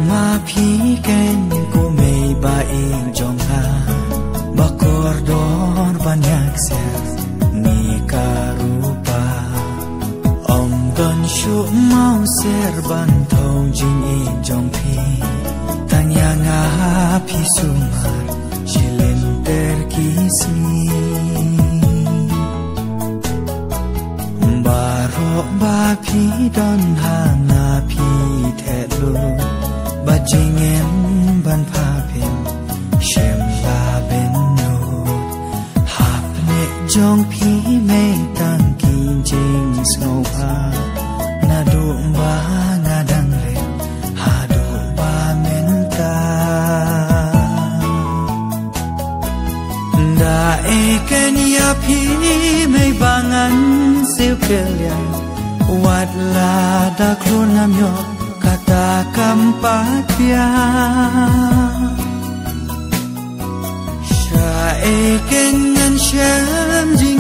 ma phi ken ko mei ba ing jong ha ba kordor banyak se ni karupa om don shu mau ser ban thau jing ing jong phi tanya nga phi sumar chilen ter kismi baro ba phi don ha na phi the lu ba jing em ban pha phen shem ba ben no hap ne jong phi me tan kin jing snow pa na do ba nga dang le ha do ba men ta da e ken ya phi me bangan siêu kelia wat la da klonam yo kata kampatia sha e ken nan sham ji